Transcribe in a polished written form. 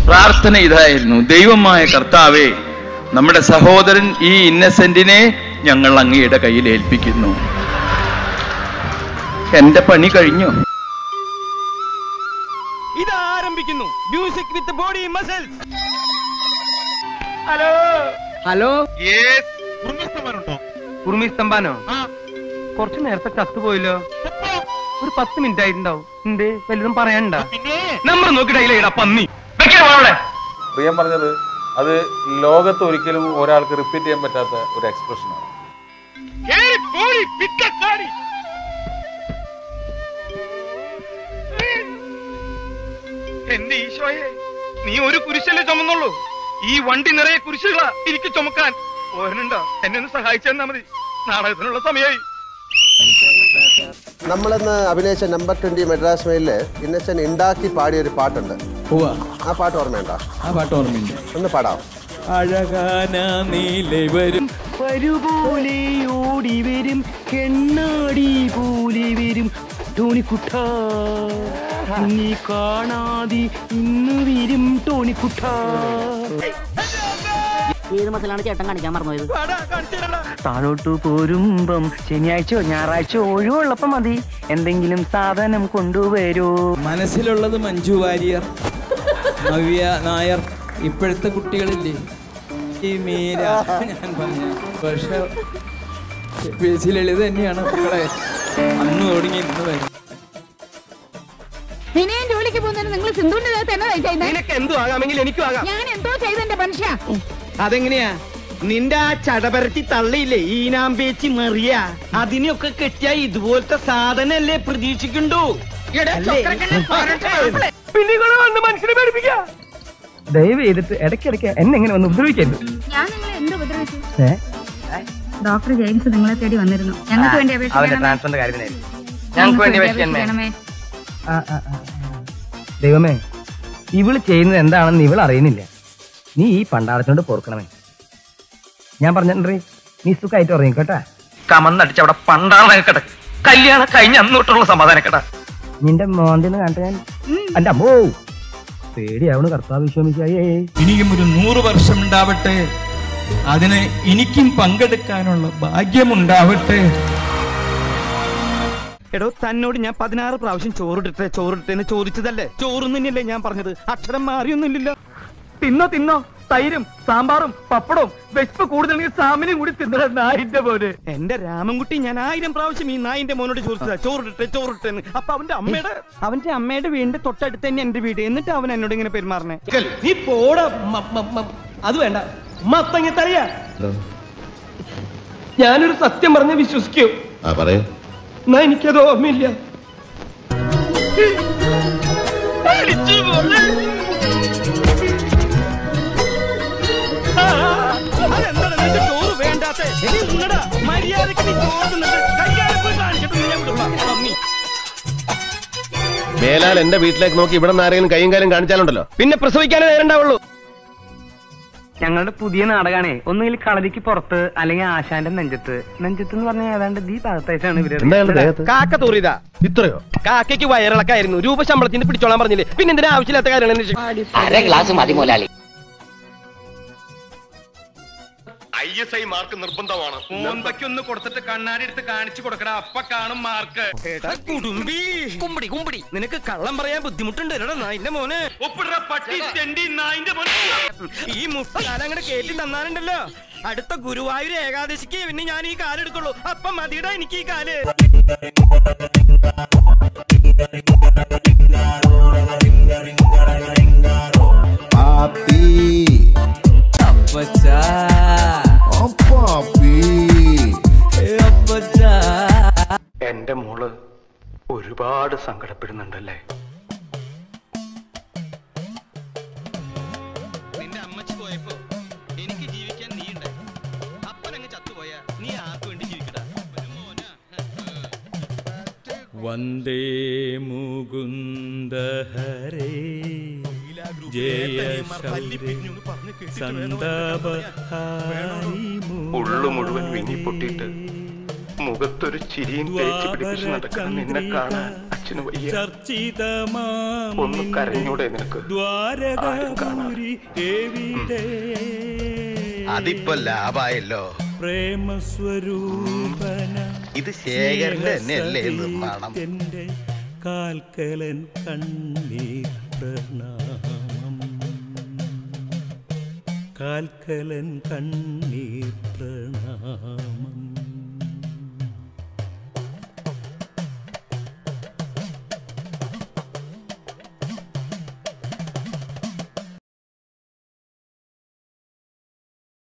പ്രാർത്ഥന ഇതായിരുന്നു, ദൈവമായ കർത്താവേ, നമ്മുടെ സഹോദരൻ ഈ ഇന്നസെന്റിനെ ഞങ്ങൾ അങ്ങയുടെ കയ്യിൽ ഏൽപ്പിക്കുന്നു. എന്റെ പണി കഴിഞ്ഞു. ഇത് ആരംഭിക്കുന്നു. Music with body muscles. Hello hello, ഉറുമിസ്തംഭാനോ? കുറച്ചു നേരത്തെ ചത്തുപോയല്ലോ. ഒരു 10 മിനിറ്റ് ആയിട്ടുണ്ടാവും. എന്തേ വലുതും പറയാനുണ്ടോ? നമ്മൾ നോക്കിയിടയില്ല പന്നി. പ്രിയം പറഞ്ഞത് അത് ലോകത്ത് ഒരിക്കലും ഒരാൾക്ക് റിപ്പീറ്റ് ചെയ്യാൻ പറ്റാത്ത ഒരു എക്സ്പ്രഷനാണ്. എന്റെ ഈശോയെ, നീ ഒരു കുരിശല്ലേ ചുമന്നുള്ളൂ. ഈ വണ്ടി നിറയെ കുരിശുകളാ എനിക്ക് ചുമക്കാൻ. ഓരനുണ്ടോ? എന്നെ ഒന്ന് സഹായിച്ചെന്നാ മതി. നാടകത്തിനുള്ള സമയമായി. നമ്മളിന്ന് അഭിനയിച്ച നമ്പർ 20 മെഡ്രാസ് മെയിലില് ഇന്നസെന്റ് ഉണ്ടാക്കി പാടിയൊരു പാട്ടുണ്ട്. ആ പാട്ട് ഓർമ്മയുണ്ടോ? ആ പാട്ട് ഓർമ്മയുണ്ട്. ഒന്ന് പാടാം. അഴകാന നീലവരും വരുപോലെ ഓടി വരും, കെണ്ണാടി പോലെ വരും ടോണിക്കുട്ട, നീ കാണാതെ ഇന്ന് വരും ടോണിക്കുട്ട. ഏത് മസിലാണ് ചേട്ടൻ കാണിക്കാൻ മറന്നുപോയത്? താഴോട്ടു പോരുമ്പം ശനിയാഴ്ചയോ ഞായറാഴ്ചയോ ഒഴിവുള്ളപ്പം മതി, എന്തെങ്കിലും സാധനം കൊണ്ടുവരൂ. മനസ്സിലുള്ളത് മഞ്ജു വാര്യർ, നവ്യ നായർ, ഇപ്പോഴത്തെ കുട്ടികളില്ലേ ഈ മീര, ഞാൻ പറഞ്ഞു. പക്ഷെ ലളിത തന്നെയാണ് മക്കളെ അന്ന് തുടങ്ങി ഇന്ന് വരും. വിനയൻ ജോലിക്ക് പോകുന്നതിന് നിങ്ങൾ സിന്ധുവിന്റെ നിനക്ക് എന്തോ ആകാമെങ്കിൽ എനിക്കും ആകാം. ഞാൻ എന്തോ ചെയ്തെന്റെ മനുഷ്യ. അതെങ്ങനെയാ? നിന്റെ ആ ചടപരത്തി തള്ളിയില്ലേ ഈനാമ്പേച്ചി മറിയ, അതിനെയൊക്കെ കെട്ടിയ ഇതുപോലത്തെ സാധനല്ലേ പ്രതീക്ഷിക്കണ്ടു. മനുഷ്യനെ പേടിപ്പിക്ക. ദയവ് ചെയ്തിട്ട് ഇടയ്ക്കിടയ്ക്ക് എന്നെ എങ്ങനെ വന്ന് ഉപദ്രവിക്കരുത്. ഞാൻ നിങ്ങളെ എന്ത് ഉപദ്രവിച്ചു? ഡോക്ടർ ജെയിംസ് നിങ്ങളെ തേടി വന്നിരുന്നു. ഞങ്ങൾക്ക് വേണ്ടി ട്രാൻസ്ഫറിന്റെ കാര്യത്തിനായിരുന്നു. ഞങ്ങൾക്ക് വേണ്ടി അപേക്ഷിക്കണമേ. ദൈവമേ, ഇവള് ചെയ്യുന്നത് എന്താണെന്ന് ഇവൾ അറിയുന്നില്ല. നീ ഈ പണ്ടാരത്തിനോട് പൊറുക്കണമേ. ഞാൻ പറഞ്ഞിട്ടുണ്ടേ, നീ സുഖമായിട്ട് ഉറങ്ങി കേട്ടാ. കമന്നടിച്ച് അവിടെ പണ്ടാള കിടക്ക്. കല്യാണം കഴിഞ്ഞ അന്നോട്ടുള്ള സമാധാനം കേട്ടാ. നിന്റെ മോന്തിന്ന് കണ്ട ഞാൻ എന്റെ അമ്മോ പേടിയാവണ്. കർത്താവ് വിശ്വസിച്ചായേ. ഇനിയും ഒരു 100 വർഷം ഉണ്ടാവട്ടെ, അതിന് എനിക്കും പങ്കെടുക്കാനുള്ള ഭാഗ്യമുണ്ടാവട്ടെ. എടോ, തന്നോട് ഞാൻ 16 പ്രാവശ്യം ചോറിട്ടെന്ന് ചോദിച്ചതല്ലേ? ചോറൊന്നും തന്നെയല്ലേ ഞാൻ പറഞ്ഞത്? അക്ഷരം മാറിയൊന്നുമില്ലല്ലോ. തിന്നോ തൈരും സാമ്പാറും പപ്പടവും വിശപ്പ് കൂടുതലെങ്കിൽ സാമിനും കൂടി തിന്നണ നായിന്റെ മോന്. എന്റെ രാമൻകുട്ടി, ഞാൻ 1000 പ്രാവശ്യം ഈ നായിന്റെ മോനോട് ചോദിച്ചതാ ചോറിട്ടെന്ന്. അപ്പൊ അവന്റെ അമ്മയുടെ വീടിന്റെ തൊട്ടടുത്ത് തന്നെ എന്റെ വീട്. എന്നിട്ട് അവൻ എന്നോട് ഇങ്ങനെ പെരുമാറണേ. നീ പോട. അത് വേണ്ട, മത്തങ്ങ തറിയാ. ഞാനൊരു സത്യം പറഞ്ഞ് വിശ്വസിക്കൂ. എന്നാ എനിക്കത് ഓർമ്മയില്ല. ചോറ് വേണ്ടാത്ത മര്യാദക്ക് മേലാൽ എന്റെ വീട്ടിലേക്ക് നോക്കി ഇവിടെ നിന്ന് ആരെങ്കിലും കൈയും കാര്യം കാണിച്ചാലുണ്ടല്ലോ പിന്നെ പ്രസവിക്കാനേ നേരണ്ടാവുള്ളൂ. ഞങ്ങളുടെ പുതിയ നാടകമാണേ. ഒന്നുകിൽ കളരിക്ക് പുറത്ത്, അല്ലെങ്കിൽ ആശാന്റെ നെഞ്ചത്ത്. നെഞ്ചത്ത് എന്ന് പറഞ്ഞാൽ ഏതാണ്ട് ഈ ഭാഗത്തായിട്ടാണ് ഇവര്. കാക്ക തൂറിയതാ. ഇത്രയോ? കാക്കയ്ക്ക് വയറിളക്കായിരുന്നു. രൂപശമ്പളത്തിന് പിടിച്ചോളാൻ പറഞ്ഞില്ലേ? പിന്നെ എന്തിനാ ആവശ്യമില്ലാത്ത കാര്യങ്ങൾ. ISI മാർക്ക് നിർബന്ധമാണ്. മോന്തയ്ക്കൊന്ന് കൊടുത്തിട്ട് കണ്ണാടി എടുത്ത് കാണിച്ചു കൊടുക്കടാ, അപ്പ കാണും മാർക്ക്. കുടുംബി കുമ്പടി നിനക്ക് കള്ളം പറയാൻ ബുദ്ധിമുട്ടുണ്ട്. നായിന്റെ മോന് ഈ മുസ്താല അങ്ങനെ കേട്ടി തന്നാലുണ്ടല്ലോ, അടുത്ത ഗുരുവായൂർ ഏകാദശിക്ക് പിന്നെ ഞാൻ ഈ കാലെടുക്കുള്ളൂ. അപ്പൊ മതിയുടെ എനിക്ക് ഈ കാല്. എന്റെ മോള് ഒരുപാട് സങ്കടപ്പെടുന്നുണ്ടല്ലേ? നിന്റെ അമ്മച്ചി പോയപ്പോ എനിക്ക് ജീവിക്കാൻ നീ ഉണ്ടായി. അപ്പനങ്ങ് ചത്തുപോയാ നീ ആർക്ക് വേണ്ടി ജീവിക്കടാ? വന്ദേ മുകുന്ദ ഹരേ ജയ ഉള്ളു മുഴുവൻ വിങ്ങി പൊട്ടിയിട്ട് മുഖത്തൊരു ചിരിയും തേച്ച് പിടിപ്പിച്ച് നടക്കുന്ന നിന്നെ കാണാൻ ചർച്ചിതമാം ഒന്ന് കരഞ്ഞൂടെ നിനക്ക്? ദ്വാരകാപുരി എവിടെ അതിപ്പോ ലാഭായല്ലോ. പ്രേമസ്വരൂപന ഇത് ശേഖരന്റെ തന്നെയല്ലേ നിർമ്മാണം? എന്റെ കാൽക്കലൻ കണ്ണീർ പ്രണാമം, കാൽക്കലൻ കണ്ണീർ പ്രണാമം.